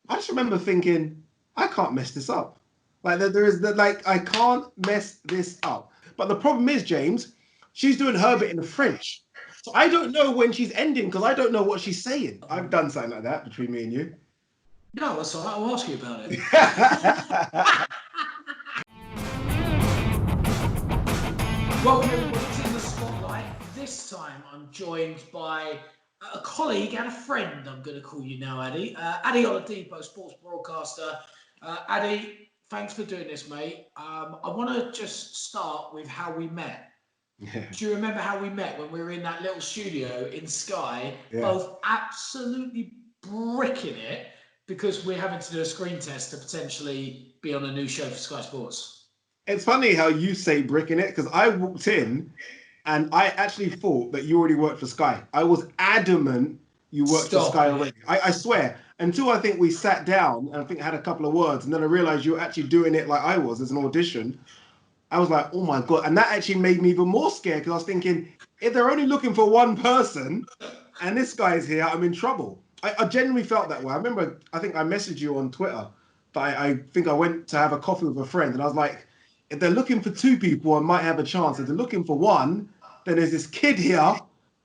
I just remember thinking, I can't mess this up. Like there is that like I can't mess this up. But the problem is, James, she's doing her bit in the French. So I don't know when she's ending because I don't know what she's saying. I've done something like that between me and you. No, that's all right. I'll ask you about it. Welcome everybody to the spotlight. This time I'm joined by a colleague and a friend. I'm going to call you now, Ade. Ade Oladipo, sports broadcaster. Ade, thanks for doing this, mate. I want to just start with how we met. Yeah, Do you remember how we met when we were in that little studio in Sky, yeah. both absolutely bricking it because we're having to do a screen test to potentially be on a new show for Sky Sports? It's funny how you say brick in it because I walked in and I actually thought that you already worked for Sky. I was adamant you worked for Stop Sky it. already. I swear. Until I think we sat down and I think I had a couple of words, and then I realized you were actually doing it like I was as an audition. I was like, oh my God. And that actually made me even more scared because I was thinking, if they're only looking for one person and this guy's here, I'm in trouble. I genuinely felt that way. I remember, I think I messaged you on Twitter, but I think I went to have a coffee with a friend and I was like, if they're looking for two people, I might have a chance. If they're looking for one, then there's this kid here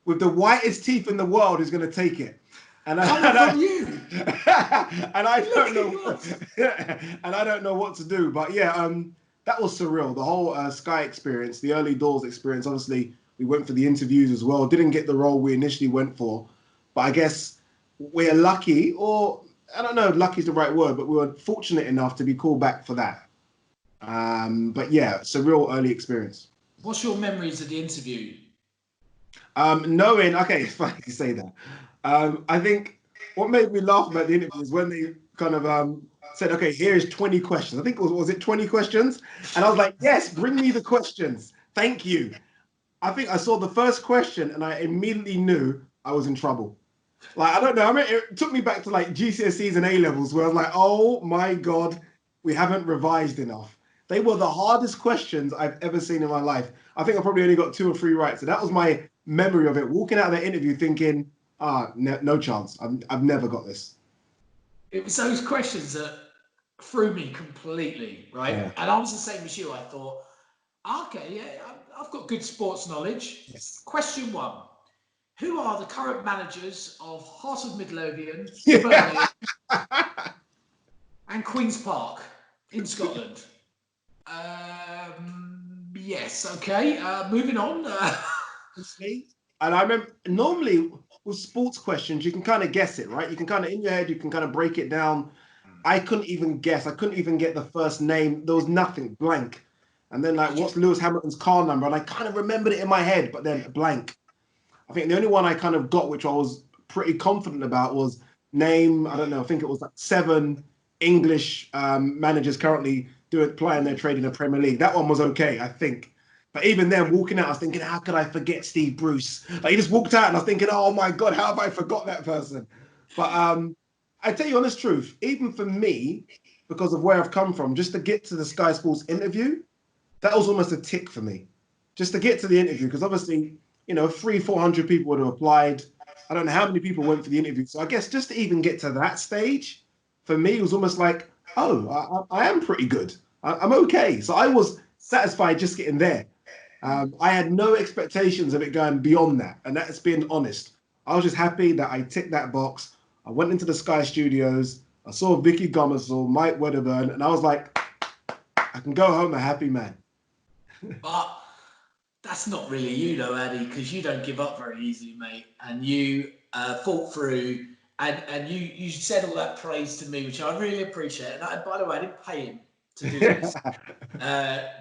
with the whitest teeth in the world who's going to take it. And I, Coming from you. and I Look don't at know, yours. and I don't know what to do. But yeah, that was surreal. The whole Sky experience, the early doors experience. Obviously, we went for the interviews as well. Didn't get the role we initially went for, but I guess we're lucky, or I don't know, if lucky is the right word, but we were fortunate enough to be called back for that. But yeah, it's a real early experience. What's your memories of the interview? Knowing, okay, it's funny you say that. I think what made me laugh about the interview is when they kind of said, okay, here's 20 questions. I think was it 20 questions? And I was like, yes, bring me the questions. Thank you. I think I saw the first question and I immediately knew I was in trouble. Like, I don't know. I mean, it took me back to like GCSEs and A levels where I was like, oh my God, we haven't revised enough. They were the hardest questions I've ever seen in my life. I think I probably only got two or three right. So that was my memory of it. Walking out of that interview thinking, no chance. I've never got this. It was those questions that threw me completely, right? Yeah. And I was the same as you. I thought, okay, yeah, I've got good sports knowledge. Yes. Question one. Who are the current managers of Heart of Midlothian, Yeah. Hibernian, and Queen's Park in Scotland? Yes, okay. Moving on. Honestly. And I remember normally with sports questions, you can kind of guess it, right? You can kind of in your head, you can kind of break it down. I couldn't even guess. I couldn't even get the first name. There was nothing, blank. And then like, what's Lewis Hamilton's car number? And I kind of remembered it in my head, but then blank. I think the only one I kind of got, which I was pretty confident about, was name. I don't know. I think it was like seven English managers currently doing playing their trade in the Premier League. That one was okay, I think. But even then, walking out, I was thinking, how could I forget Steve Bruce? Like he just walked out, and I was thinking, oh my god, how have I forgot that person? But I tell you honest truth, even for me, because of where I've come from, just to get to the Sky Sports interview, that was almost a tick for me. Just to get to the interview, because obviously, three, 400 people would have applied. I don't know how many people went for the interview. So I guess just to even get to that stage, for me, it was almost like, oh, I am pretty good. I'm okay. So I was satisfied just getting there. I had no expectations of it going beyond that. And that's being honest. I was just happy that I ticked that box. I went into the Sky Studios. I saw Vicky Gomersall, Mike Wedderburn, and I was like, I can go home a happy man. But that's not really you, though, Addy, because you don't give up very easily, mate. And you fought through, and you said all that praise to me, which I really appreciate. And by the way, I didn't pay him to do this,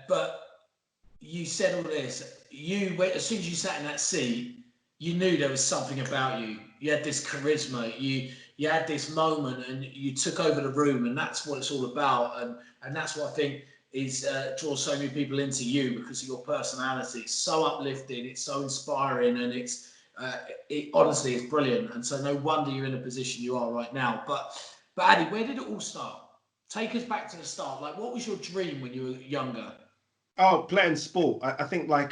but you said all this. You went as soon as you sat in that seat, you knew there was something about you. You had this charisma. You had this moment, and you took over the room, and that's what it's all about. And that's what I think is draws so many people into you because of your personality. It's so uplifting. It's so inspiring, and it honestly it's brilliant. And so no wonder you're in the position you are right now. But Addy, where did it all start? Take us back to the start. Like, what was your dream when you were younger? Oh, playing sport. I think like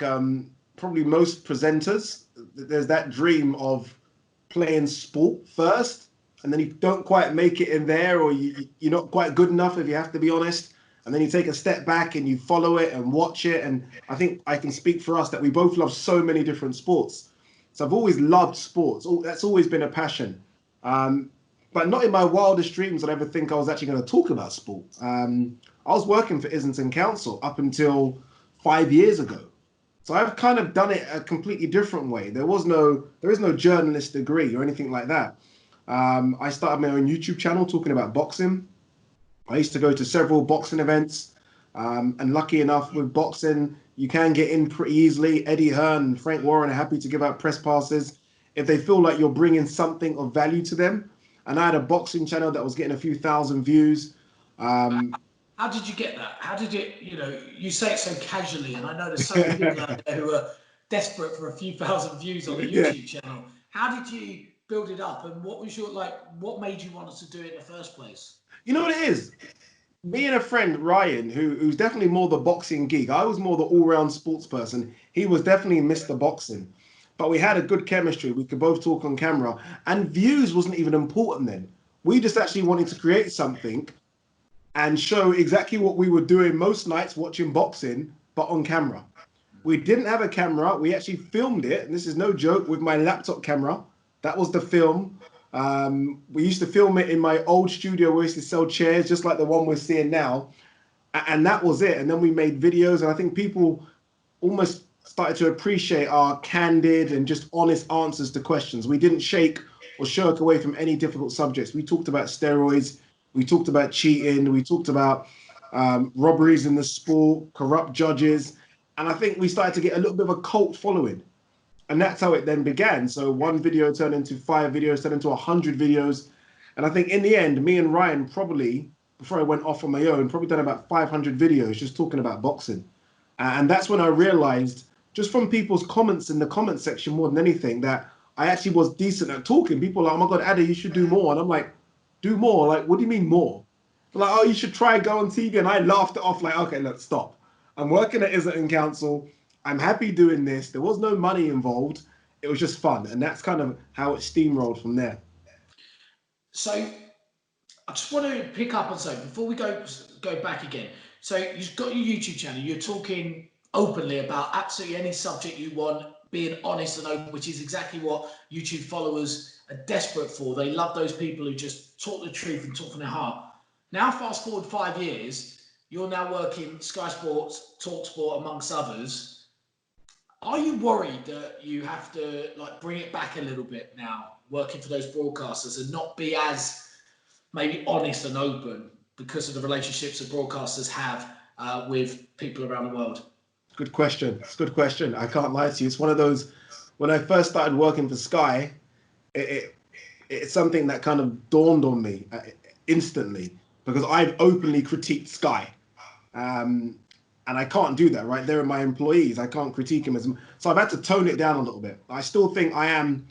probably most presenters, there's that dream of playing sport first. and then you don't quite make it in there, or you're not quite good enough, if you have to be honest. And then you take a step back and you follow it and watch it. And I think I can speak for us that we both love so many different sports. So I've always loved sports. That's always been a passion. Um, but not in my wildest dreams did I ever think I was actually going to talk about sport. I was working for Islington Council up until 5 years ago. So I've kind of done it a completely different way. There is no journalist degree or anything like that. I started my own YouTube channel talking about boxing. I used to go to several boxing events, and lucky enough with boxing, you can get in pretty easily. Eddie Hearn and Frank Warren are happy to give out press passes if they feel like you're bringing something of value to them. And I had a boxing channel that was getting a few thousand views. Um, How did you get that? How did it, you say it so casually, and I know there's so many people out there who are desperate for a few thousand views on a yeah, YouTube channel. How did you build it up, and what was what made you want us to do it in the first place? you know what it is? Me and a friend Ryan, who's definitely more the boxing geek. I was more the all-round sports person. He was definitely Mr. Boxing, but we had a good chemistry. We could both talk on camera, and views wasn't even important then. We just actually wanted to create something and show exactly what we were doing most nights watching boxing, but on camera. We didn't have a camera. We actually filmed it, and this is no joke, with my laptop camera. That was the film. We used to film it in my old studio. We used to sell chairs, just like the one we're seeing now, and that was it. And then we made videos, and I think people almost started to appreciate our candid and just honest answers to questions. We didn't shake or shirk away from any difficult subjects. We talked about steroids, we talked about cheating, we talked about robberies in the sport, corrupt judges, and I think we started to get a little bit of a cult following. And that's how it then began. So one video turned into 5 videos, turned into 100 videos. And I think in the end, me and Ryan probably, before I went off on my own, probably done about 500 videos just talking about boxing. And that's when I realized, just from people's comments in the comment section more than anything, that I actually was decent at talking. People are like, oh my God, Ade, you should do more. And I'm like, do more? Like, what do you mean more? They're like, oh, you should try and go on TV. And I laughed it off like, okay, let's stop. I'm working at Islington Council. I'm happy doing this. There was no money involved. It was just fun. And that's kind of how it steamrolled from there. So I just want to pick up on something before we go back again. So you've got your YouTube channel. You're talking openly about absolutely any subject you want, being honest and open, which is exactly what YouTube followers are desperate for. They love those people who just talk the truth and talk from their heart. Now, fast forward 5 years, you're now working Sky Sports, Talk Sport, amongst others. Are you worried that you have to bring it back a little bit now, working for those broadcasters, and not be as maybe honest and open because of the relationships that broadcasters have with people around the world? Good question. It's a good question. I can't lie to you. It's one of those, when I first started working for Sky, it, it, it's something that kind of dawned on me instantly, because I've openly critiqued Sky. Um, and I can't do that, right? They're my employees. I can't critique them so I've had to tone it down a little bit. I still think I am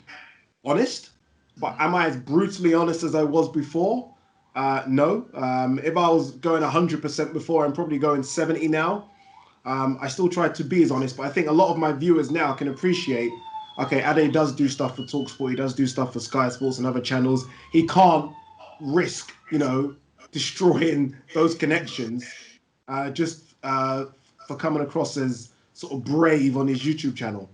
honest, but am I as brutally honest as I was before? No. If I was going 100% before, I'm probably going 70 now. I still try to be as honest, but I think a lot of my viewers now can appreciate. Okay, Ade does do stuff for Talksport. He does do stuff for Sky Sports and other channels. He can't risk, destroying those connections just for coming across as sort of brave on his YouTube channel.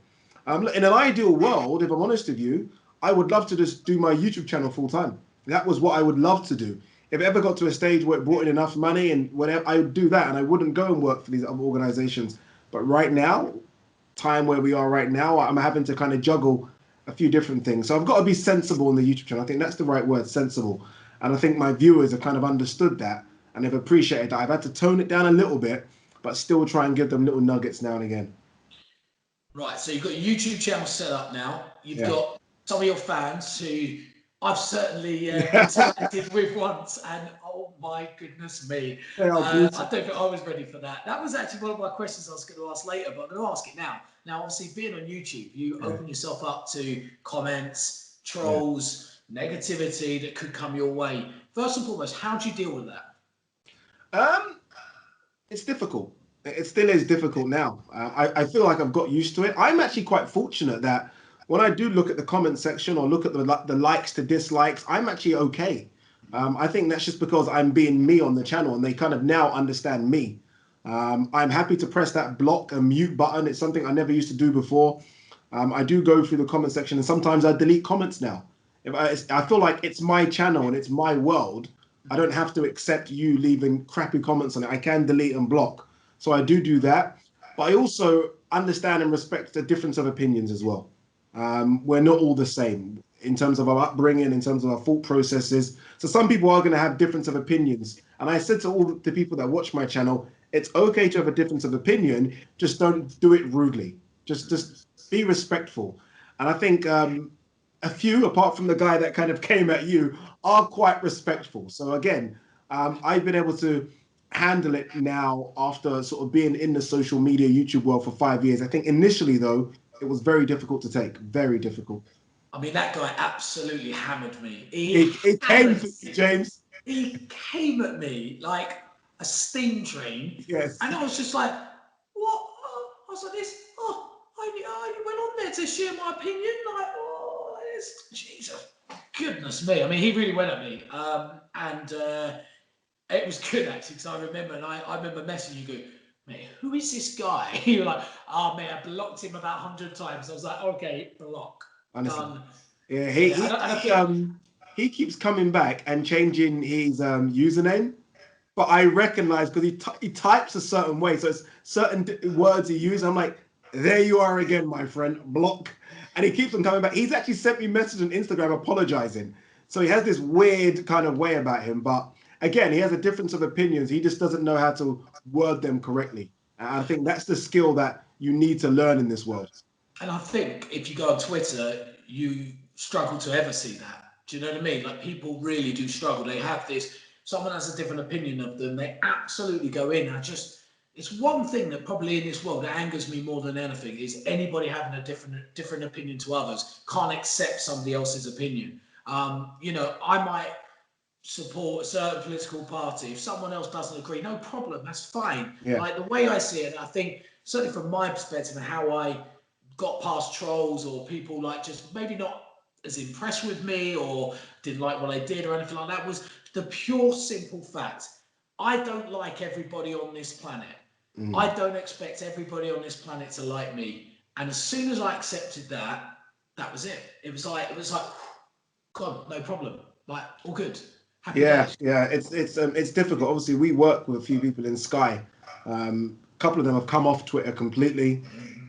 In an ideal world, if I'm honest with you, I would love to just do my YouTube channel full time. That was what I would love to do. If it ever got to a stage where it brought in enough money and whatever, I would do that, and I wouldn't go and work for these other organizations. But right now, time where we are right now, I'm having to kind of juggle a few different things. So I've got to be sensible in the YouTube channel. I think that's the right word, sensible. And I think my viewers have kind of understood that and they've appreciated that. I've had to tone it down a little bit, but still try and give them little nuggets now and again. Right, so you've got your YouTube channel set up now. You've Yeah. got some of your fans who I've certainly Yeah. interacted with once, and oh my goodness me, They are I brutal. don't think I was ready for that. That was actually one of my questions I was going to ask later, but I'm going to ask it now. Now, obviously, being on YouTube, you open yourself up to comments, trolls, negativity that could come your way. First and foremost, how do you deal with that? Um, it's difficult. It still is difficult now. I feel like I've got used to it. I'm actually quite fortunate that when I do look at the comment section or look at the likes to dislikes, I'm actually okay. I think that's just because I'm being me on the channel and they kind of now understand me. I'm happy to press that block and mute button. It's something I never used to do before. I do go through the comment section and sometimes I delete comments now. I feel like it's my channel and it's my world. I don't have to accept you leaving crappy comments on it. I can delete and block. So I do that. But I also understand and respect the difference of opinions as well. We're not all the same in terms of our upbringing, in terms of our thought processes. So some people are going to have difference of opinions. And I said to all the people that watch my channel, it's okay to have a difference of opinion. Just don't do it rudely. Just be respectful. And I think a few, apart from the guy that kind of came at you, are quite respectful. So again, I've been able to handle it now after sort of being in the social media YouTube world for 5 years. I think initially though, it was very difficult to take, very difficult. I mean, that guy absolutely hammered me. It came for you, James. He came at me like a steam train, Yes. and I was just like, "What?" I was like, "This? Oh, I went on there to share my opinion." Like, oh, this, Jesus, goodness me! I mean, he really went at me, and it was good actually because I remember, and I remember messaging you, go, mate, who is this guy? You were like, oh mate, I blocked him about 100 times. I was like, okay, block, Honestly. done. Yeah, Yeah, and I think he keeps coming back and changing his username, but I recognize because he types a certain way, so it's certain words he uses. I'm like, there you are again, my friend, block, and he keeps on coming back. He's actually sent me a message on Instagram apologizing. So he has this weird kind of way about him, but again, he has a difference of opinions. He just doesn't know how to word them correctly. And I think that's the skill that you need to learn in this world. And I think if you go on Twitter, you struggle to ever see that. Do you know what I mean? Like people really do struggle. They have this. Someone has a different opinion of them. They absolutely go in. It's one thing that probably in this world that angers me more than anything is anybody having a different opinion to others can't accept somebody else's opinion. I might support a certain political party. If someone else doesn't agree, no problem. That's fine. Yeah. Like the way I see it, I think certainly from my perspective and how I got past trolls or people like just maybe not as impressed with me or didn't like what I did or anything like that was the pure simple fact. I don't like everybody on this planet. Mm. I don't expect everybody on this planet to like me. And as soon as I accepted that, that was it. It was like, God, no problem. Like all good. Happy Yeah, days. yeah, it's difficult. Obviously, we work with a few people in Sky. A couple of them have come off Twitter completely.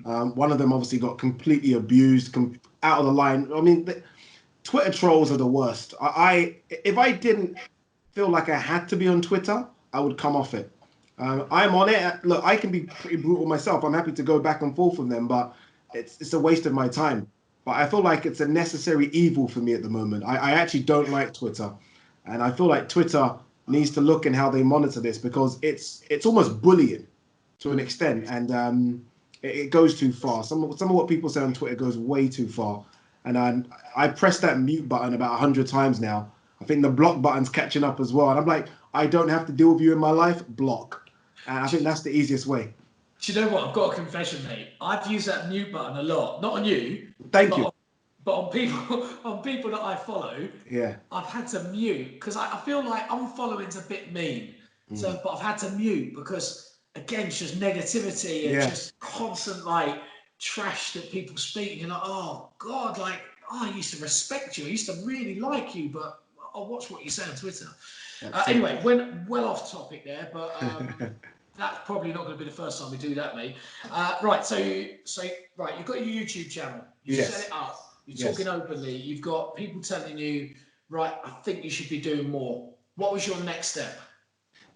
One of them obviously got completely abused, out of the line. I mean, Twitter trolls are the worst. If I didn't feel like I had to be on Twitter, I would come off it. I'm on it. Look, I can be pretty brutal myself. I'm happy to go back and forth with them, but it's a waste of my time. But I feel like it's a necessary evil for me at the moment. I actually don't like Twitter, and I feel like Twitter needs to look in how they monitor this because it's almost bullying to an extent, and it goes too far. Some of what people say on Twitter goes way too far, and I pressed that mute button about 100 times now. I think the block button's catching up as well, and I'm like, I don't have to deal with you in my life. Block, and I think that's the easiest way. Do you know what? I've got a confession, mate. I've used that mute button a lot. Not on you, Thank but you. on people on people that I follow. Yeah. I've had to mute because I feel like unfollowing's a bit mean. Mm. So, but I've had to mute because again, it's just negativity and Yeah. just constant like trash that people speak. You're like, oh God, like oh, I used to respect you. I used to really like you, but I'll watch what you say on Twitter. Anyway, Absolutely. went well off topic there, but that's probably not going to be the first time we do that, mate. Right, right, you've got your YouTube channel. You set Yes. it up. You're talking Yes. openly. You've got people telling you, right, I think you should be doing more. What was your next step?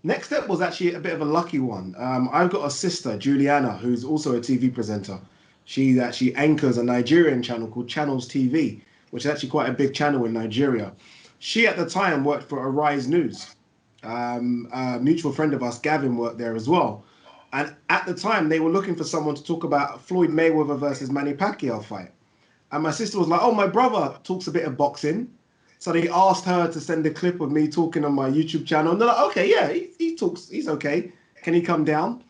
Next step was actually a bit of a lucky one. I've got a sister, Juliana, who's also a TV presenter. She actually anchors a Nigerian channel called Channels TV, which is actually quite a big channel in Nigeria. She at the time worked for Arise News. A mutual friend of us, Gavin, worked there as well. And at the time, they were looking for someone to talk about Floyd Mayweather versus Manny Pacquiao fight. And my sister was like, "Oh, my brother talks a bit of boxing." So they asked her to send a clip of me talking on my YouTube channel. And they're like, "Okay, yeah, he talks, he's okay. Can he come down?"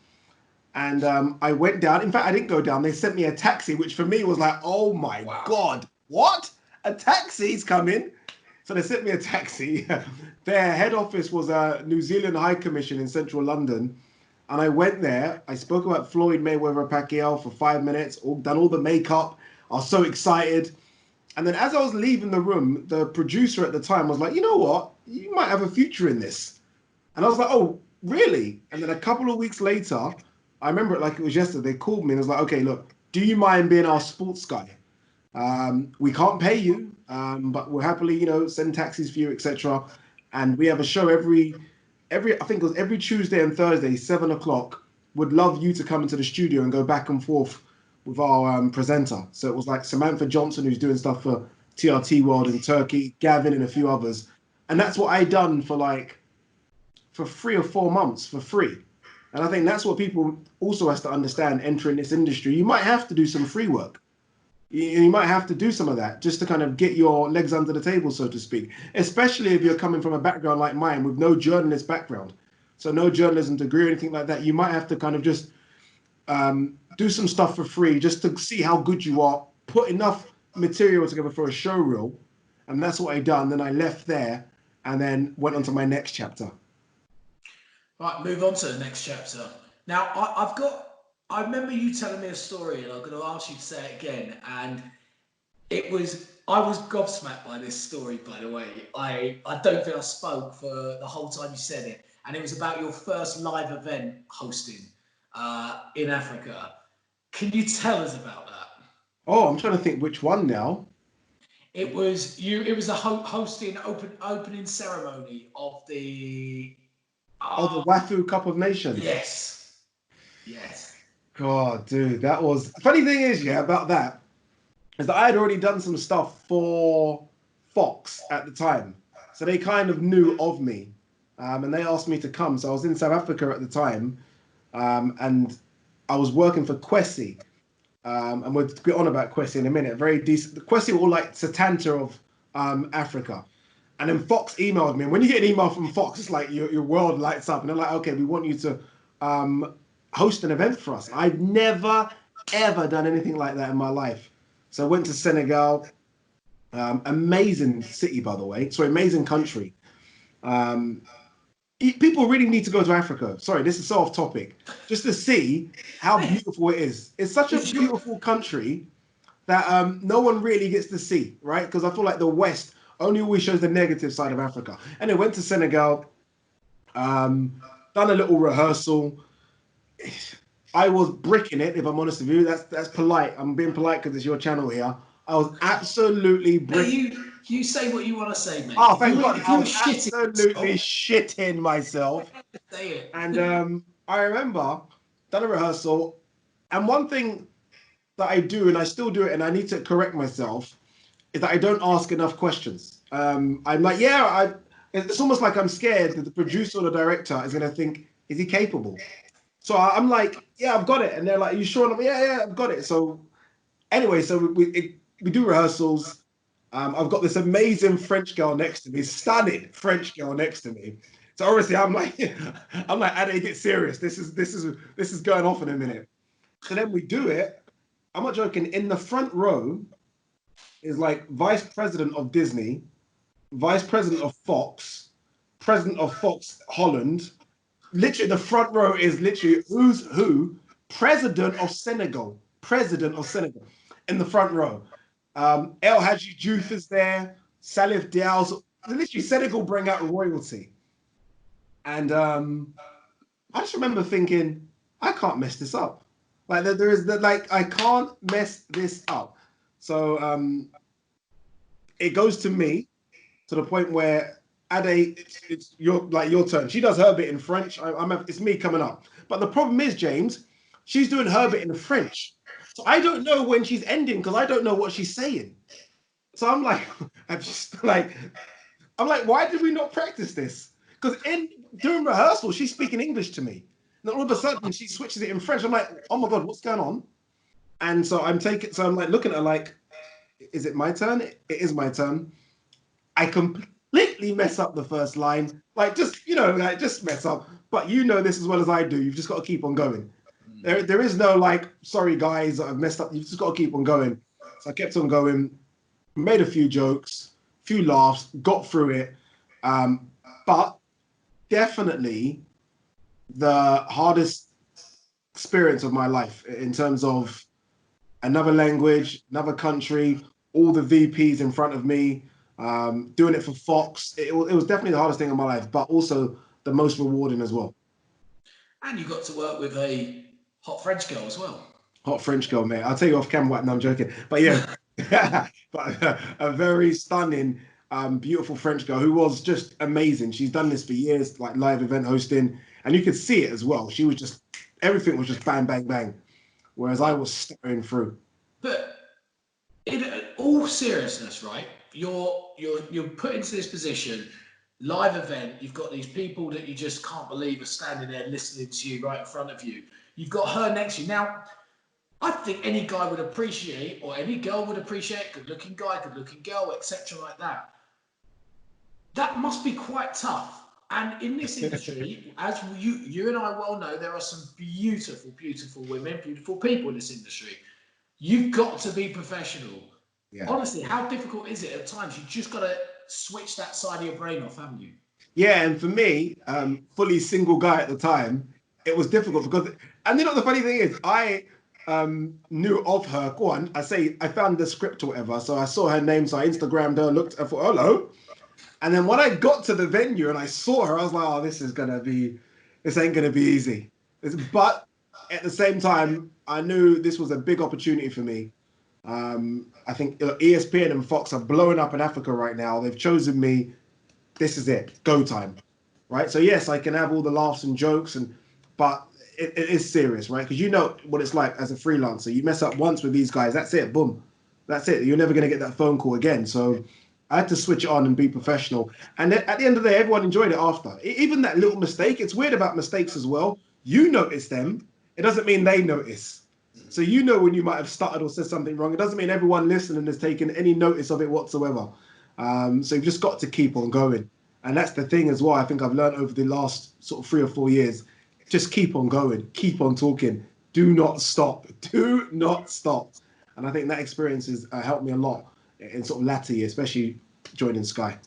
And I went down. In fact, I didn't go down. They sent me a taxi, which for me was like, oh my Wow. God, what? A taxi's coming? So they sent me a taxi. Their head office was a New Zealand High Commission in central London. And I went there. I spoke about Floyd Mayweather Pacquiao for 5 minutes, done all the makeup. I was so excited. And then as I was leaving the room, the producer at the time was like, you know what? You might have a future in this. And I was like, oh, really? And then a couple of weeks later, I remember it like it was yesterday. They called me and was like, okay, look, do you mind being our sports guy? We can't pay you, but we'll happily, send taxis for you, etc. And we have a show every I think it was every Tuesday and Thursday, 7 o'clock. Would love you to come into the studio and go back and forth with our presenter. So it was like Samantha Johnson, who's doing stuff for TRT World in Turkey, Gavin and a few others. And that's what I done for 3 or 4 months for free. And I think that's what people also has to understand entering this industry. You might have to do some free work. You might have to do some of that just to kind of get your legs under the table, so to speak, especially if you're coming from a background like mine with no journalist background. So no journalism degree or anything like that. You might have to kind of just do some stuff for free just to see how good you are, put enough material together for a show reel. And that's what I done. Then I left there and then went on to my next chapter. Right, move on to the next chapter. Now, I remember you telling me a story, and I'm going to ask you to say it again. And I was gobsmacked by this story, by the way. I don't think I spoke for the whole time you said it. And it was about your first live event hosting in Africa. Can you tell us about that? Oh, I'm trying to think which one now. It was you. It was a hosting opening ceremony of the. Oh, the Uh, Wafu Cup of Nations. yes, yes. God, dude, that was funny thing is, yeah, about that is that I had already done some stuff for Fox at the time. So they kind of knew of me. And they asked me to come. So I was in South Africa at the time. And I was working for Kwesi. And we'll get on about Kwesi in a minute. Very decent. The Kwesi were all like Satanta of Africa. And then Fox emailed me. And when you get an email from Fox, it's like your world lights up. And they're like, okay, we want you to um, host an event for us. I'd never, ever done anything like that in my life. So I went to Senegal. Amazing city, by the way. Sorry, amazing country. Um, People really need to go to Africa. Sorry, this is so off topic. Just to see how beautiful it is. It's such a It's your, beautiful country that no one really gets to see, right? Because I feel like the West only always shows the negative side of Africa. And I went to Senegal, done a little rehearsal. I was bricking it, if I'm honest with you. That's polite. I'm being polite because it's your channel here. I was absolutely hey, bricking. you say what you want to say, mate. Oh, thank God. If I you were was shitting absolutely yourself, shitting myself. say it. And I remember done a rehearsal. And one thing that I do, and I still do it, and I need to correct myself, is that I don't ask enough questions. I'm like, it's almost like I'm scared that the producer or the director is going to think, is he capable? So I'm like, yeah, I've got it. And they're like, are you sure? And I'm like, yeah, I've got it. So anyway, so we do rehearsals. I've got this amazing French girl next to me, stunning French girl next to me. So obviously I'm like, I'm like, Ade, get serious. This is going off in a minute. So then we do it. I'm not joking. In the front row is like vice president of Disney, vice president of Fox, president of Fox Holland. Literally, the front row is literally who's who. President of Senegal, in the front row. El Hadji Diouf is there. Salif Dial's literally Senegal bring out royalty, and I just remember thinking, I can't mess this up. Like there is that like I can't mess this up. So it goes to me to the point where Ade, it's your turn. She does her bit in French. It's me coming up. But the problem is, James, she's doing her bit in French. So I don't know when she's ending because I don't know what she's saying. So I'm like, I'm just like, I'm like, why did we not practice this? Because in during rehearsal, she's speaking English to me. And all of a sudden, she switches it in French. I'm like, oh my god, what's going on? And so I'm like looking at her like, is it my turn? It is my turn. I completely mess up the first line, like just like just mess up. But you know this as well as I do. You've just got to keep on going. There is no like, sorry guys, I've messed up. You just got to keep on going. So I kept on going, made a few jokes, few laughs, got through it. But definitely the hardest experience of my life in terms of another language, another country, all the VPs in front of me, doing it for Fox. It was definitely the hardest thing in my life, but also the most rewarding as well. And you got to work with a hot French girl as well. Hot French girl, mate. I'll tell you off camera. No, I'm joking. But yeah, but a very stunning, beautiful French girl who was just amazing. She's done this for years, like live event hosting, and you could see it as well. She was just everything was just bang, bang, bang, whereas I was staring through. But in all seriousness, right? You're put into this position, live event. You've got these people that you just can't believe are standing there listening to you right in front of you. You've got her next to you. Now, I think any guy would appreciate, or any girl would appreciate, good-looking guy, good-looking girl, etc., like that. That must be quite tough. And in this industry, as you and I well know, there are some beautiful, beautiful women, beautiful people in this industry. You've got to be professional. Yeah. Honestly, how difficult is it at times? You just got to switch that side of your brain off, haven't you? Yeah, and for me, fully single guy at the time, it was difficult because, and you know, the funny thing is, I knew of her. Go on, I say I found the script or whatever, so I saw her name, so I Instagrammed her, looked, I thought, hello, and then when I got to the venue and I saw her, I was like, oh, this ain't gonna be easy. But at the same time, I knew this was a big opportunity for me. I think ESPN and Fox are blowing up in Africa right now. They've chosen me. This is it, go time, right? So yes, I can have all the laughs and jokes, but it is serious, right? Because you know what it's like as a freelancer. You mess up once with these guys, that's it, boom, that's it. You're never going to get that phone call again. So I had to switch it on and be professional. And then at the end of the day, everyone enjoyed it after. Even that little mistake, it's weird about mistakes as well. You notice them, it doesn't mean they notice. So you know when you might have stuttered or said something wrong. It doesn't mean everyone listening has taken any notice of it whatsoever. So you've just got to keep on going. And that's the thing as well. I think I've learned over the last sort of 3 or 4 years, just keep on going, keep on talking. Do not stop. Do not stop. And I think that experience has helped me a lot in sort of latter year, especially joining Sky.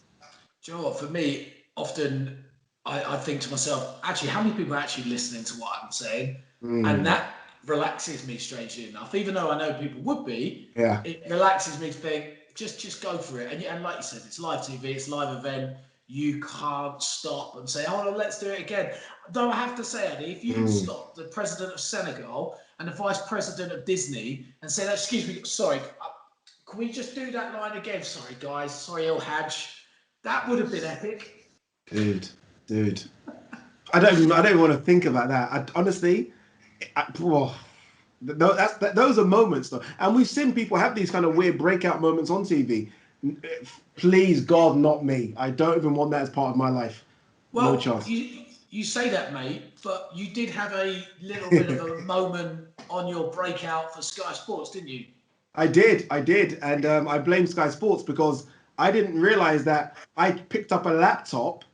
Do you know what? For me, often I think to myself, actually, how many people are actually listening to what I'm saying? And Mm, that relaxes me, strangely enough. Even though I know people would be, yeah. it relaxes me to think, just go for it. And like you said, it's live TV, it's live event. You can't stop and say, "Oh, let's do it again." Though I have to say, Eddie, if you can Mm. stop the president of Senegal and the vice president of Disney and say, "Excuse me, sorry, can we just do that line again? Sorry, guys. Sorry, El Hadj." That would have been epic. Dude, dude. I don't even want to think about that. Honestly, oh, those are moments though. And we've seen people have these kind of weird breakout moments on TV. Please, God, not me. I don't even want that as part of my life. No Well, chance. you say that, mate, but you did have a little bit of a moment on your breakout for Sky Sports, didn't you? I did, and I blame Sky Sports because I didn't realize that I picked up a laptop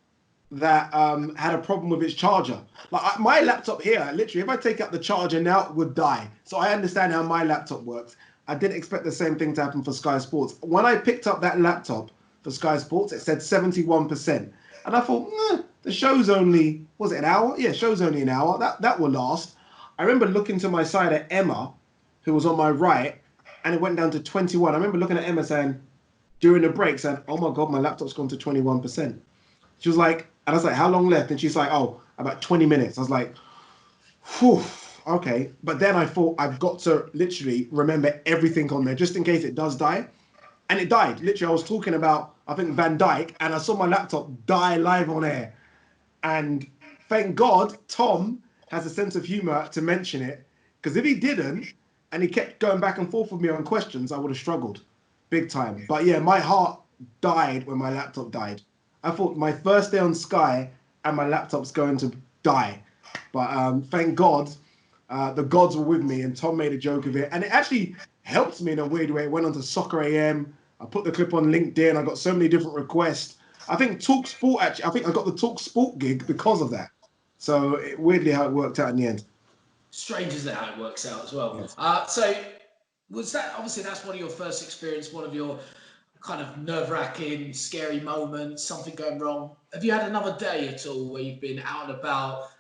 that had a problem with its charger. Like my laptop here, literally, if I take out the charger now, it would die. So I understand how my laptop works. I didn't expect the same thing to happen for Sky Sports. When I picked up that laptop for Sky Sports, it said 71%. And I thought, the show's only, was it an hour? Yeah, show's only an hour. That will last. I remember looking to my side at Emma, who was on my right, and it went down to 21. I remember looking at Emma saying, during the break, saying, oh my God, my laptop's gone to 21%. She was like, and I was like, how long left? And she's like, oh, about 20 minutes. I was like, whew, okay. But then I thought I've got to literally remember everything on there just in case it does die. And it died. Literally, I was talking about, I think, Van Dyke, and I saw my laptop die live on air. And thank God, Tom has a sense of humor to mention it. Because if he didn't, and he kept going back and forth with me on questions, I would have struggled big time. But yeah, my heart died when my laptop died. I thought my first day on Sky and my laptop's going to die. But thank God, the gods were with me, and Tom made a joke of it. And it actually helped me in a weird way. It went on to Soccer AM. I put the clip on LinkedIn. I got so many different requests. I think Talk Sport actually. I think I got the Talk Sport gig because of that. So weirdly, how it worked out in the end. Strange as that how it works out as well. Yes. So was that obviously that's one of your first experience, one of your kind of nerve-wracking, scary moments, something going wrong? Have you had another day at all where you've been out and about,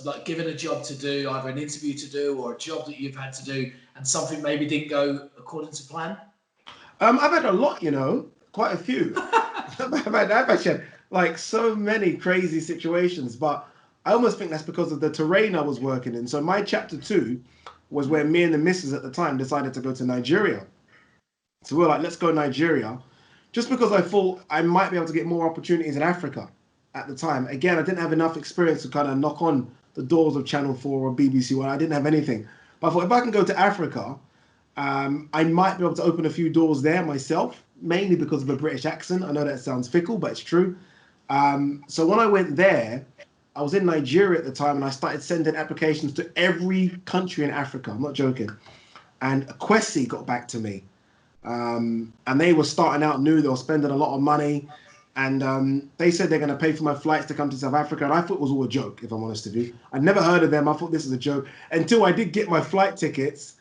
like given a job to do, either an interview to do or a job that you've had to do, and something maybe didn't go according to plan? I've had a lot, quite a few. I've actually had like so many crazy situations, but I almost think that's because of the terrain I was working in. So my chapter two was where me and the missus at the time decided to go to Nigeria. So we were like, let's go Nigeria, just because I thought I might be able to get more opportunities in Africa at the time. Again, I didn't have enough experience to kind of knock on the doors of Channel 4 or BBC One. I didn't have anything. But I thought if I can go to Africa, I might be able to open a few doors there myself, mainly because of a British accent. I know that sounds fickle, but it's true. So when I went there, I was in Nigeria at the time and I started sending applications to every country in Africa. I'm not joking. And Kwesi got back to me. And they were starting out new. They were spending a lot of money. And they said they're going to pay for my flights to come to South Africa. And I thought it was all a joke, if I'm honest with you. I'd never heard of them. I thought this was a joke until I did get my flight tickets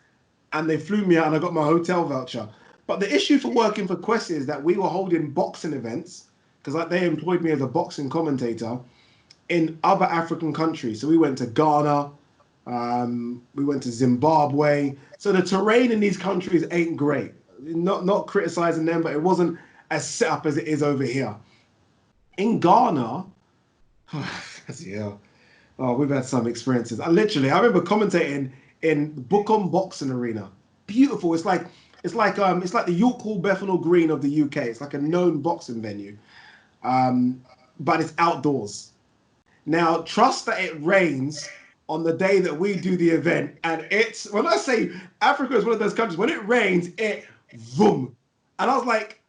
and they flew me out and I got my hotel voucher. But the issue for working for Quest is that we were holding boxing events because like, they employed me as a boxing commentator in other African countries. So we went to Ghana, we went to Zimbabwe. So the terrain in these countries ain't great. Not criticizing them, but it wasn't as set up as it is over here. In Ghana, yeah, oh, we've had some experiences. I remember commentating in Bukom Boxing Arena. Beautiful. It's like the York Hall Bethnal Green of the UK. It's like a known boxing venue, but it's outdoors. Now, trust that it rains on the day that we do the event, and it's when I say Africa is one of those countries when it rains, it boom, and I was like,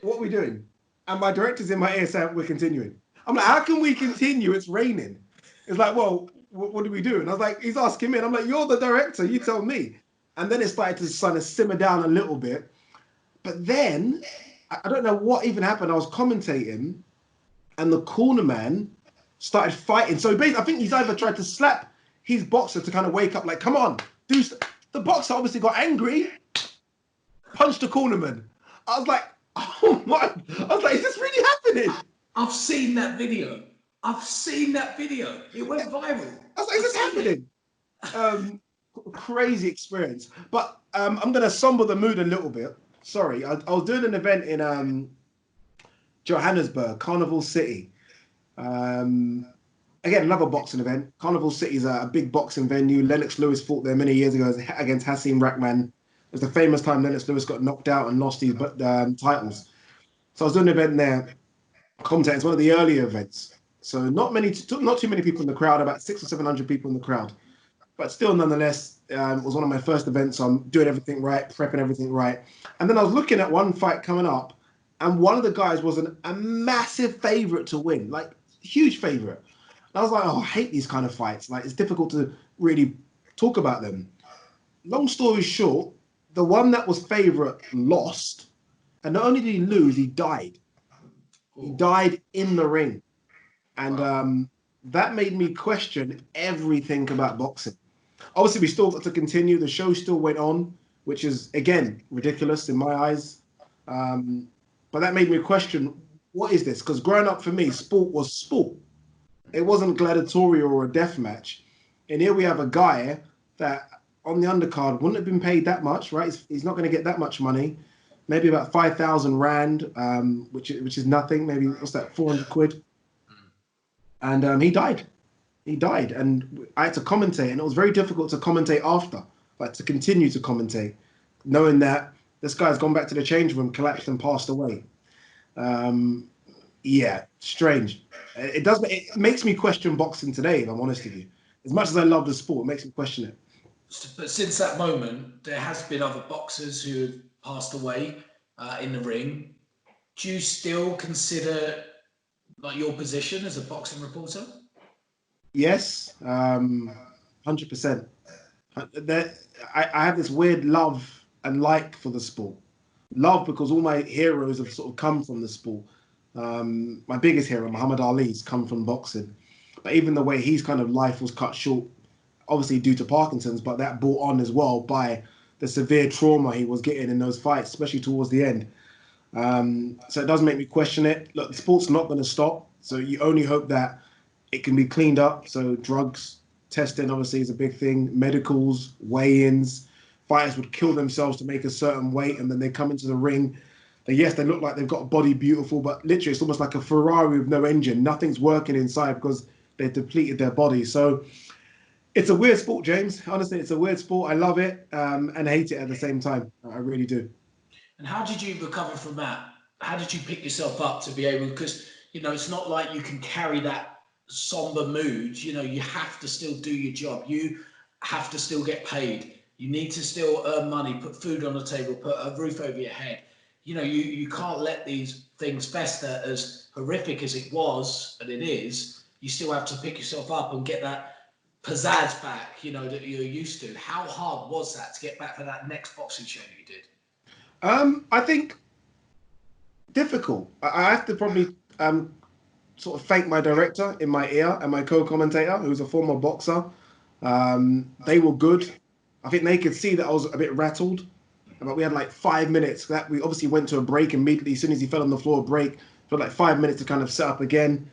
"What are we doing?" And my director's in my ear saying, "We're continuing." I'm like, "How can we continue? It's raining." It's like, "Well, what do we do?" And I was like, "He's asking me," and I'm like, "You're the director. You tell me." And then it started to kind of simmer down a little bit, but then I don't know what even happened. I was commentating, and the corner man started fighting. So basically, I think he's either tried to slap his boxer to kind of wake up, like, come on, do the boxer obviously got angry, punched the cornerman. I was like, oh my, I was like, is this really happening? I've seen that video. I've seen that video. It went viral. I was like, is this happening? Crazy experience. But I'm going to somber the mood a little bit. Sorry, I was doing an event in Johannesburg, Carnival City. Um, Again, another boxing event. Carnival City is a big boxing venue. Lennox Lewis fought there many years ago against Hasim Rahman. It was the famous time Lennox Lewis got knocked out and lost his titles. So I was doing an event there. Contact. It's one of the earlier events. So not too many people in the crowd. About 600 or 700 people in the crowd. But still, nonetheless, it was one of my first events. So I'm doing everything right, prepping everything right. And then I was looking at one fight coming up, and one of the guys was a massive favorite to win, like huge favorite. And I was like, oh, I hate these kind of fights. Like, it's difficult to really talk about them. Long story short, the one that was favorite lost. And not only did he lose, he died. He died in the ring. And that made me question everything about boxing. Obviously, we still got to continue. The show still went on, which is, again, ridiculous in my eyes. But that made me question, what is this? Because growing up for me, sport was sport. It wasn't gladiatorial or a death match. And here we have a guy that on the undercard wouldn't have been paid that much, right? He's not going to get that much money. Maybe about 5,000 rand, which is nothing. Maybe what's that, 400 quid? And he died. He died, and I had to commentate, and it was very difficult to commentate after, like to continue to commentate, knowing that this guy's gone back to the change room, collapsed, and passed away. Um, yeah, strange. It makes me question boxing today, if I'm honest with you. As much as I love the sport, it makes me question it. But since that moment, there has been other boxers who have passed away in the ring. Do you still consider like your position as a boxing reporter? Yes, 100%. That I have this weird love and like for the sport. Love because all my heroes have sort of come from the sport. My biggest hero, Muhammad Ali's come from boxing. But even the way his kind of life was cut short, obviously due to Parkinson's, but that brought on as well by the severe trauma he was getting in those fights, especially towards the end. So it does make me question it. Look, the sport's not going to stop, so you only hope that it can be cleaned up. So drugs testing obviously is a big thing. Medicals, weigh-ins, fighters would kill themselves to make a certain weight, and then they come into the ring. Yes, they look like they've got a body beautiful, but literally it's almost like a Ferrari with no engine. Nothing's working inside because they've depleted their body. So it's a weird sport, James. Honestly, it's a weird sport. I love it and hate it at the same time. I really do. And how did you recover from that? How did you pick yourself up to be able? Because it's not like you can carry that somber mood. You have to still do your job. You have to still get paid. You need to still earn money, put food on the table, put a roof over your head. You can't let these things fester. As horrific as it was, and it is, you still have to pick yourself up and get that pizzazz back, that you're used to. How hard was that to get back for that next boxing show that you did? I think difficult. I have to probably sort of thank my director in my ear and my co-commentator, who's a former boxer. They were good. I think they could see that I was a bit rattled, but we had like 5 minutes. That we obviously went to a break immediately as soon as he fell on the floor. Break for like 5 minutes to kind of set up again.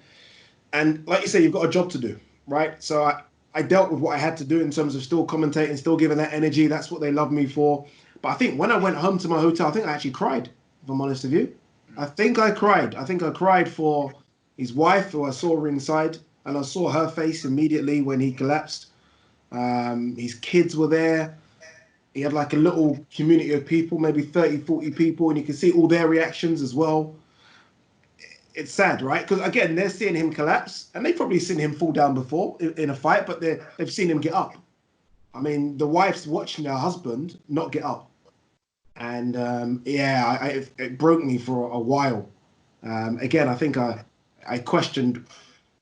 And like you say, you've got a job to do, right? So I dealt with what I had to do in terms of still commentating, still giving that energy. That's what they love me for. But I think when I went home to my hotel, I think I actually cried, if I'm honest with you. I think I cried. I think I cried for his wife, who I saw ringside, and I saw her face immediately when he collapsed. His kids were there. He had like a little community of people, maybe 30, 40 people, and you can see all their reactions as well. It's sad, right? Because again, they're seeing him collapse, and they've probably seen him fall down before in a fight, but they've seen him get up. I mean, the wife's watching her husband not get up, and yeah, it broke me for a while. Again, I think I questioned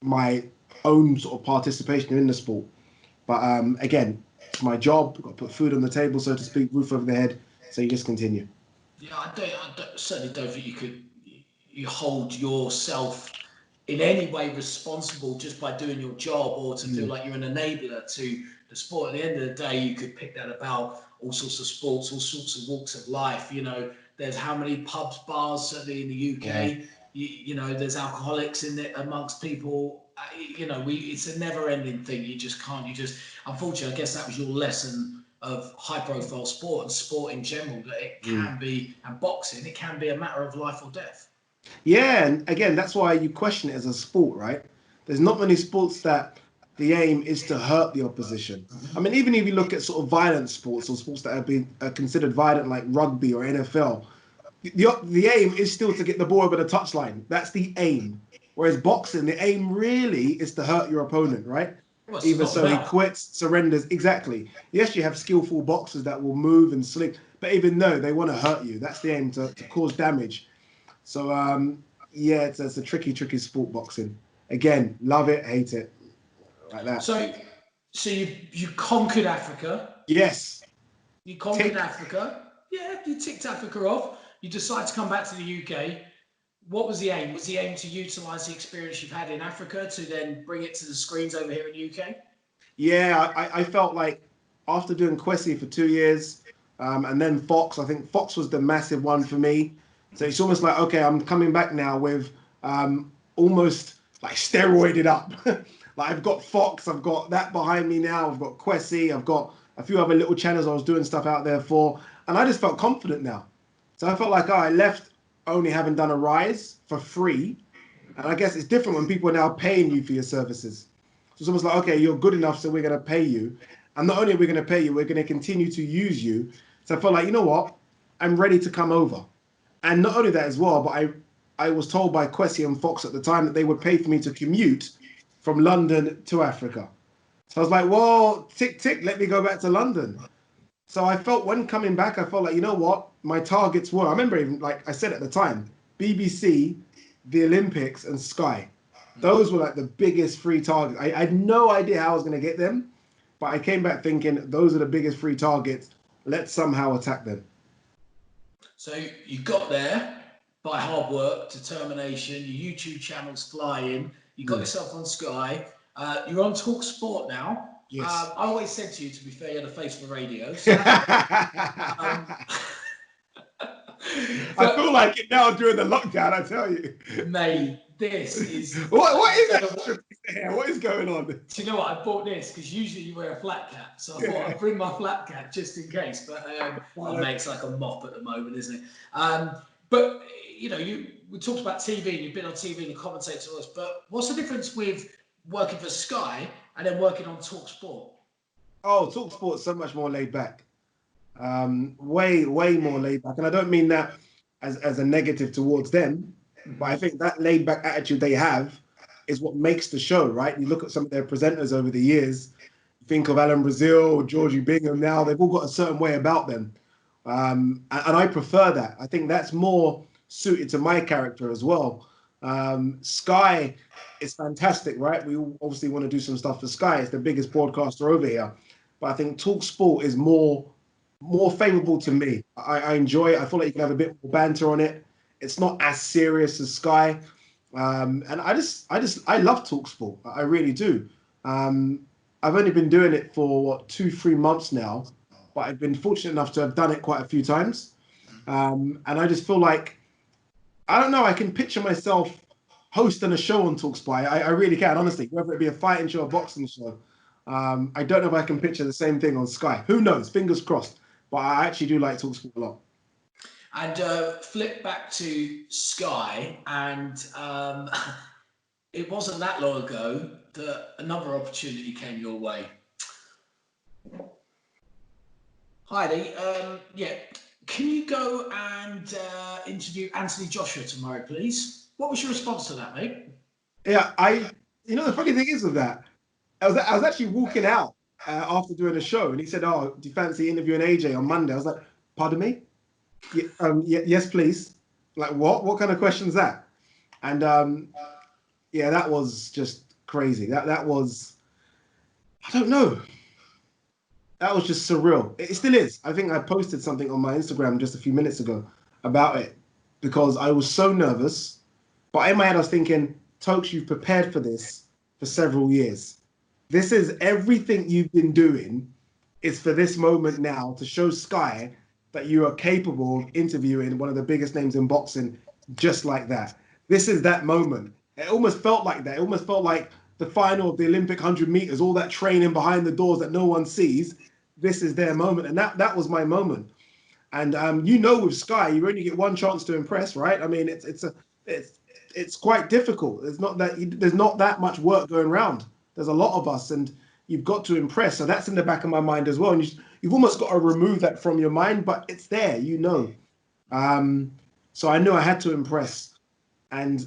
my own sort of participation in the sport, but again, it's my job. I've got to put food on the table, so to speak, roof over the head. So you just continue. Yeah, certainly don't think you hold yourself in any way responsible just by doing your job, or to feel Mm, like you're an enabler to the sport. At the end of the day, you could pick that about all sorts of sports, all sorts of walks of life. There's how many pubs, bars, certainly in the yeah. UK. There's alcoholics in it amongst people. It's a never-ending thing. You just can't. You just, unfortunately, I guess that was your lesson of high-profile sport and sport in general. That it Mm. can be, and boxing, it can be a matter of life or death. Yeah, and again, that's why you question it as a sport, right? There's not many sports that the aim is to hurt the opposition. I mean, even if you look at sort of violent sports or sports that have been considered violent, like rugby or NFL, the aim is still to get the ball over the touchline. That's the aim. Whereas boxing, the aim really is to hurt your opponent, right? Well, it's to Either knock them so he out. quits, surrenders. Exactly. Yes, you have skillful boxers that will move and sling, but even though they want to hurt you, that's the aim to cause damage. So yeah, it's a tricky, tricky sport boxing. Again, love it, hate it, like that. So, you conquered Africa. Yes, You conquered tick. Africa. Yeah, you ticked Africa off. You decide to come back to the UK. What was the aim? Was the aim to utilise the experience you've had in Africa to then bring it to the screens over here in the UK? Yeah, I felt like after doing Kwesi for 2 years, and then Fox, I think Fox was the massive one for me. So it's almost like, okay, I'm coming back now with almost like steroided up. Like I've got Fox, I've got that behind me now, I've got Kwesi, I've got a few other little channels I was doing stuff out there for, and I just felt confident now. So I felt like, oh, I left only having done a rise for free. And I guess it's different when people are now paying you for your services. So it's almost like, okay, you're good enough, so we're going to pay you. And not only are we going to pay you, we're going to continue to use you. So I felt like, you know what? I'm ready to come over. And not only that as well, but I was told by Kwesi and Fox at the time that they would pay for me to commute from London to Africa. So I was like, well, tick, tick, let me go back to London. So I felt when coming back, I felt like, you know what? My targets were, I remember even, like I said at the time, BBC, the Olympics, and Sky. Those were like the biggest free targets. I had no idea how I was going to get them, but I came back thinking those are the biggest free targets. Let's somehow attack them. So you got there by hard work, determination, your YouTube channel's flying, you got Mm. yourself on Sky, you're on Talk Sport now. Yes. I always said to you, to be fair, you're the face of the radio. So that's, I feel but like it now during the lockdown, I tell you. mate, this is What is I that don't know extra piece of hair? What is going on? do you know what? I bought this because usually you wear a flat cap, so I thought Yeah. I'd bring my flat cap just in case. But oh, mate, it's like a mop at the moment, isn't it? But you know, we talked about TV. You've been on TV and you commentate to us. But what's the difference with working for Sky and then working on Talk Sport? Oh, Talk Sport's so much more laid back. Way more laid back. And I don't mean that as a negative towards them, but I think that laid back attitude they have is what makes the show, right? You look at some of their presenters over the years, think of Alan Brazil, Georgie Bingham now, they've all got a certain way about them. And I prefer that. I think that's more suited to my character as well. Sky is fantastic, right? We all obviously want to do some stuff for Sky. It's the biggest broadcaster over here. But I think Talk Sport is more favorable to me. I enjoy it. I feel like you can have a bit more banter on it. It's not as serious as Sky. And I love Talksport. I really do. Um, I've only been doing it for what 2, 3 months now, but I've been fortunate enough to have done it quite a few times. And I just feel like I don't know. I can picture myself hosting a show on Talksport. I really can, honestly. Whether it be a fighting show or boxing show, I don't know if I can picture the same thing on Sky. Who knows? Fingers crossed. But I actually do like Talksport a lot. And flip back to Sky, and it wasn't that long ago that another opportunity came your way. Heidi, yeah, can you go and interview Anthony Joshua tomorrow, please? What was your response to that, mate? Yeah, you know, the funny thing is with that, I was actually walking out after doing a show, and he said, "Oh, do you fancy interviewing AJ on Monday?" I was like, "Pardon me? Yeah, yes, please." Like, what? What kind of question is that? And yeah, that was just crazy. That was, I don't know. That was just surreal. It still is. I think I posted something on my Instagram just a few minutes ago about it because I was so nervous. But in my head, I was thinking, Tokes, you've prepared for this for several years. This is everything you've been doing is for this moment now to show Sky that you are capable of interviewing one of the biggest names in boxing just like that. This is that moment. It almost felt like that. It almost felt like the final of the Olympic 100 meters, all that training behind the doors that no one sees. This is their moment. And that was my moment. And you know, with Sky, you only get one chance to impress, right? I mean, it's it's quite difficult. There's not that much work going around. There's a lot of us, and you've got to impress. So that's in the back of my mind as well. And you've almost got to remove that from your mind, but it's there, you know. Um, so I knew I had to impress, and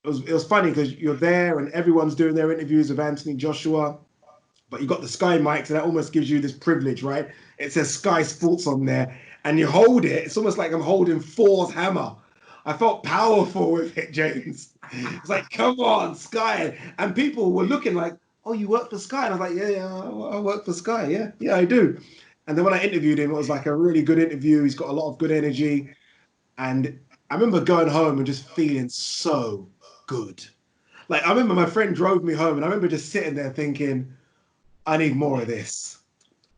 it was funny because you're there, and everyone's doing their interviews with Anthony Joshua, but you got the Sky mic, so that almost gives you this privilege, right? It says Sky Sports on there, and you hold it. It's almost like I'm holding Thor's hammer. I felt powerful with it, James. It's like, come on, Sky. And people were looking like, oh, you work for Sky? And I was like, yeah, I work for Sky. Yeah, I do. And then when I interviewed him, it was like a really good interview. He's got a lot of good energy. And I remember going home and just feeling so good. Like, I remember my friend drove me home, and I remember just sitting there thinking, I need more of this.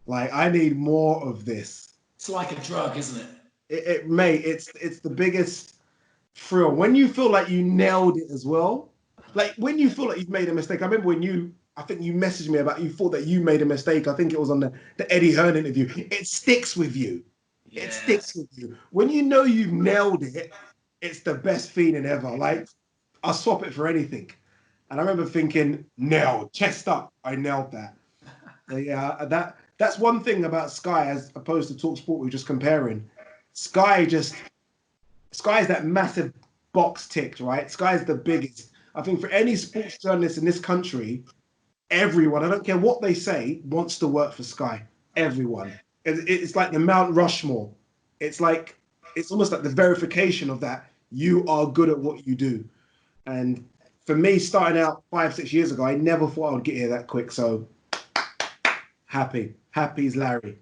Like I need more of this. It's like a drug, isn't it? Mate, it's the biggest thrill when you feel like you nailed it as well. Like when you feel like you've made a mistake. I remember when I think you messaged me about you thought that you made a mistake. I think it was on the Eddie Hearn interview. It sticks with you. It Yeah. sticks with you. When you know you've nailed it, it's the best feeling ever. Like I'll swap it for anything. And I remember thinking, nailed, chest up, I nailed that. Yeah, that's one thing about Sky as opposed to Talksport. We're just comparing. Sky just Sky is that massive box ticked, right? Sky is the biggest. I think for any sports journalist in this country, everyone, I don't care what they say, wants to work for Sky. Everyone. It's like the Mount Rushmore. It's like it's almost like the verification of that you are good at what you do. And for me, starting out 5, 6 years ago, I never thought I would get here that quick. So happy is Larry.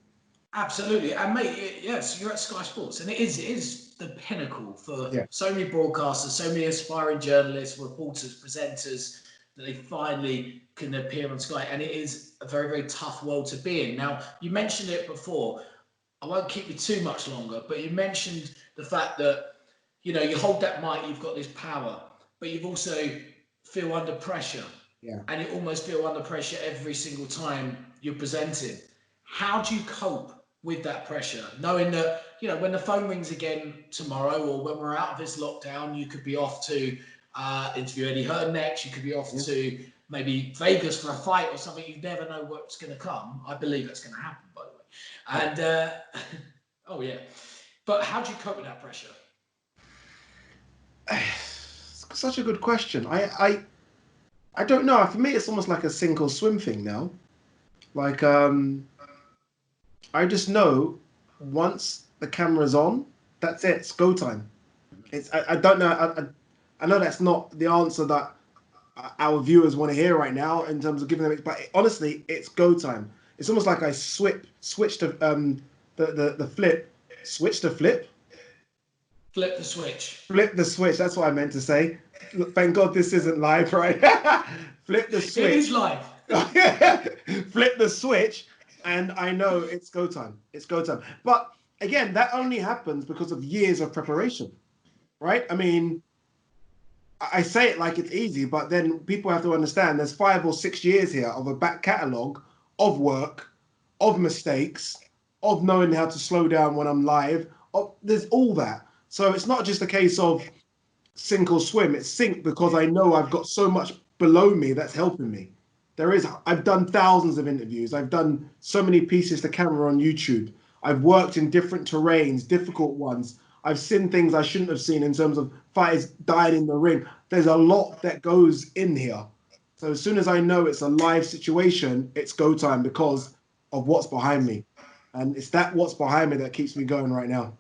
Absolutely, and mate, yes, you're at Sky Sports, and it is the pinnacle for Yeah. so many broadcasters, so many aspiring journalists, reporters, presenters. that they finally can appear on Sky. And it is a very, very tough world to be in. Now, you mentioned it before. I won't keep you too much longer, but you mentioned the fact that, you hold that mic, you've got this power, but you've also feel under pressure. Yeah. And you almost feel under pressure every single time you're presenting. How do you cope with that pressure, knowing that, when the phone rings again tomorrow, or when we're out of this lockdown, you could be off to interview Eddie Hearn next, you could be off to maybe Vegas for a fight or something. You never know what's going to come. I believe that's going to happen, by the way. And oh yeah, but how do you cope with that pressure? Such a good question. I don't know. For me, it's almost like a sink or swim thing now. Like, I just know once the camera's on, that's it. It's go time. I don't know. I know that's not the answer that our viewers want to hear right now in terms of giving them. But honestly, it's go time. It's almost like I switched the flip, switch the flip, Flip the switch. flip the switch. That's what I meant to say. Look, thank God this isn't live, right? Flip the It is switch. live. Flip the switch, and I know it's go time. It's go time. But again, that only happens because of years of preparation, right? I mean, I say it like it's easy, but then people have to understand there's 5 or 6 years here of a back catalogue of work, of mistakes, of knowing how to slow down when I'm live. There's all that. So it's not just a case of sink or swim. It's sink because I know I've got so much below me that's helping me. I've done thousands of interviews. I've done so many pieces to camera on YouTube. I've worked in different terrains, difficult ones. I've seen things I shouldn't have seen in terms of fighters dying in the ring. There's a lot that goes in here. So as soon as I know it's a live situation, it's go time because of what's behind me. And it's that what's behind me that keeps me going right now.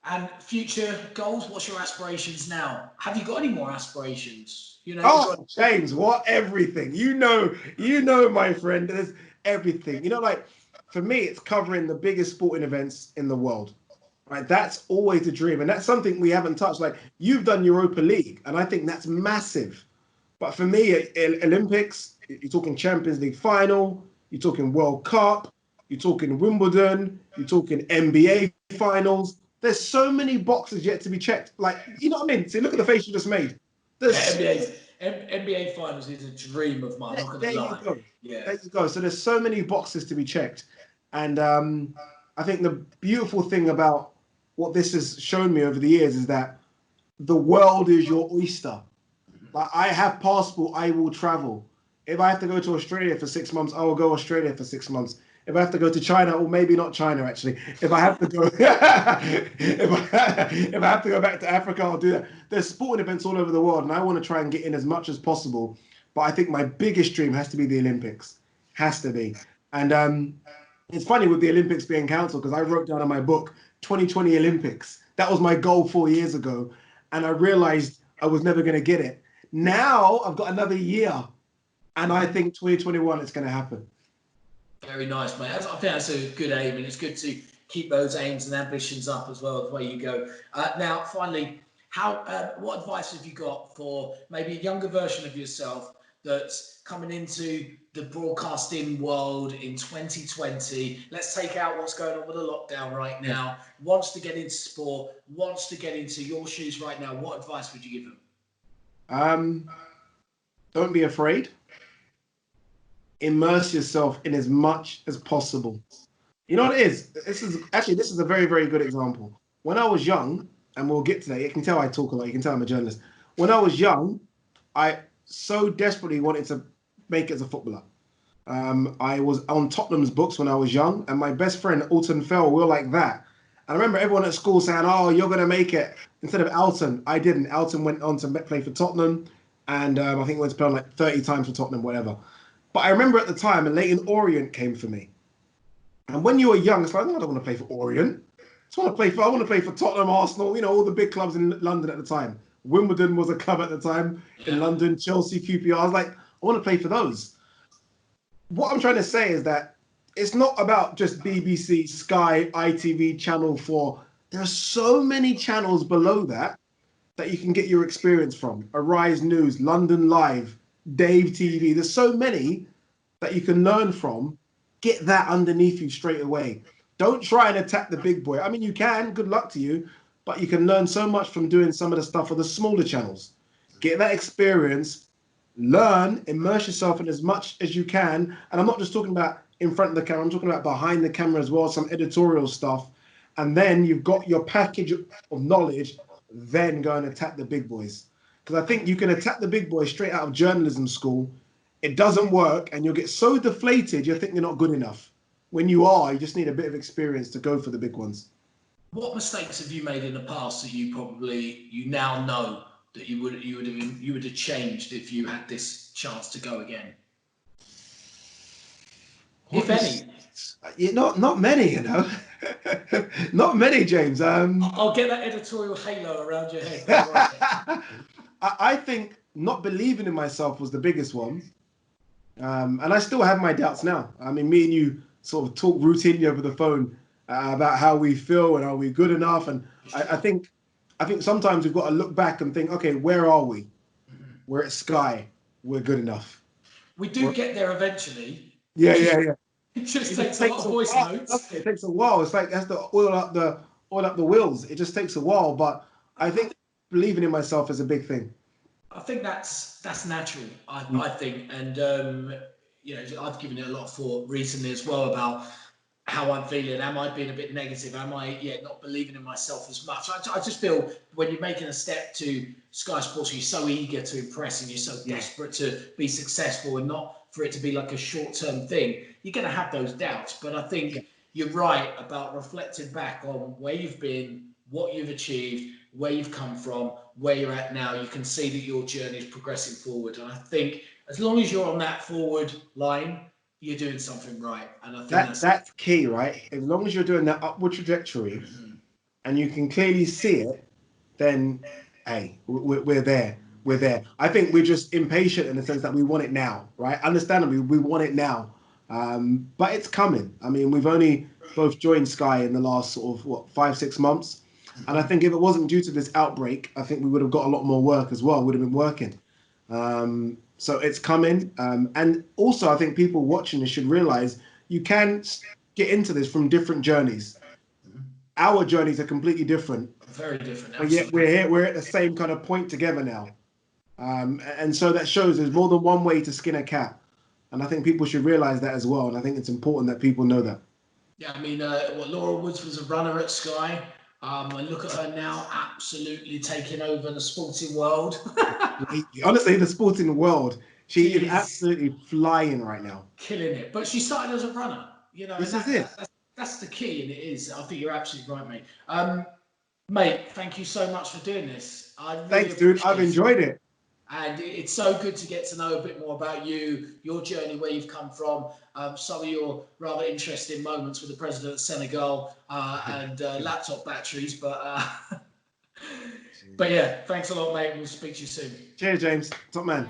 And future goals, what's your aspirations now? Have you got any more aspirations? Oh, James, what everything? My friend, there's everything. Like for me, it's covering the biggest sporting events in the world. Right? That's always a dream. And that's something we haven't touched. Like you've done Europa League, and I think that's massive. But for me, Olympics, you're talking Champions League final, you're talking World Cup, you're talking Wimbledon, you're talking NBA finals. There's so many boxes yet to be checked. Like, you know what I mean? See, look at the face you just made. Yeah, There's NBA finals is a dream of mine. I'm not there gonna you lie. go. Yeah. There you go. So there's so many boxes to be checked. And I think the beautiful thing about what this has shown me over the years is that the world is your oyster. Like I have passport, I will travel. If I have to go to Australia for 6 months, I will go Australia for 6 months. If I have to go to China, or maybe not China actually. If I have to go, if I have to go back to Africa, I'll do that. There's sporting events all over the world, and I want to try and get in as much as possible. But I think my biggest dream has to be the Olympics. Has to be. And it's funny with the Olympics being cancelled because I wrote down in my book 2020 Olympics. That was my goal 4 years ago, and I realized I was never going to get it. Now I've got another year, and I think 2021 is going to happen. Very nice, mate. I think that's a good aim, and it's good to keep those aims and ambitions up as well, the way you go. Now, finally, what advice have you got for maybe a younger version of yourself that's coming into the broadcasting world in 2020? Let's take out what's going on with the lockdown right now. Wants to get into sport, wants to get into your shoes right now. What advice would you give them? Don't be afraid. Immerse yourself in as much as possible. You know what it is? This is a very, very good example. When I was young, and we'll get to that, you can tell I talk a lot, you can tell I'm a journalist. When I was young, I so desperately wanted to make it as a footballer. I was on Tottenham's books when I was young, and my best friend, Alton Fell, we were like that. I remember everyone at school saying, "Oh, you're going to make it." Instead of Alton, I didn't. Alton went on to play for Tottenham, and I think he went to play on like 30 times for Tottenham, whatever. But I remember at the time, and Leighton Orient came for me. And when you were young, it's like, no, I don't want to play for Orient. I want to play for Tottenham, Arsenal, all the big clubs in London at the time. Wimbledon was a club at the time in London, Chelsea, QPR. I was like, I want to play for those. What I'm trying to say is that it's not about just BBC, Sky, ITV, Channel 4. There are so many channels below that. that you can get your experience from. Arise News, London Live, Dave TV. There's so many that you can learn from. Get that underneath you straight away. Don't try and attack the big boy. I mean, you can, good luck to you, but you can learn so much from doing some of the stuff for the smaller channels. Get that experience, learn, immerse yourself in as much as you can. And I'm not just talking about in front of the camera, I'm talking about behind the camera as well, some editorial stuff. And then you've got your package of knowledge, then go and attack the big boys. Because I think you can attack the big boys straight out of journalism school. It doesn't work, and you'll get so deflated, you think you're not good enough. When you are, you just need a bit of experience to go for the big ones. What mistakes have you made in the past that you now know that you would have changed if you had this chance to go again? If any. Not many, you know. Not many, James. I'll get that editorial halo around your head. Don't worry. I think not believing in myself was the biggest one. And I still have my doubts now. I mean, me and you sort of talk routinely over the phone about how we feel and are we good enough. And I think sometimes we've got to look back and think, okay, where are we? We're at Sky. We're good enough. We do get there eventually. Yeah. It just takes a lot of voice notes. It takes a while. It's like it has to oil up the wheels. It just takes a while. But I think believing in myself is a big thing. I think that's natural. I think, and I've given it a lot of thought recently as well about how I'm feeling. Am I being a bit negative? Am I not believing in myself as much? I just feel when you're making a step to Sky Sports, you're so eager to impress and you're so desperate to be successful and not for it to be like a short-term thing. You're going to have those doubts, but I think you're right about reflecting back on where you've been, what you've achieved, where you've come from, where you're at now. You can see that your journey is progressing forward, and I think as long as you're on that forward line, you're doing something right. And I think that's key, right? As long as you're doing that upward trajectory and you can clearly see it, then hey, we're there. We're there. I think we're just impatient in the sense that we want it now, right? Understandably, we want it now. But it's coming. I mean, we've only both joined Sky in the last sort of 5-6 months. And I think if it wasn't due to this outbreak, I think we would have got a lot more work as well. Would have been working. So it's coming. And also, I think people watching this should realize you can get into this from different journeys. Our journeys are completely different. Very different. But yet we're at the same kind of point together now. And so that shows there's more than one way to skin a cat. And I think people should realize that as well. And I think it's important that people know that. Yeah, I mean, Laura Woods was a runner at Sky. I look at her now, absolutely taking over the sporting world. Honestly, the sporting world, she is absolutely flying right now. Killing it. But she started as a runner. This is it. That's the key, and it is. I think you're absolutely right, mate. Mate, thank you so much for doing this. Thanks, dude. I've enjoyed it. And it's so good to get to know a bit more about you, your journey, where you've come from, some of your rather interesting moments with the president of Senegal and laptop batteries. But yeah, thanks a lot, mate. We'll speak to you soon. Cheers, James. Top man.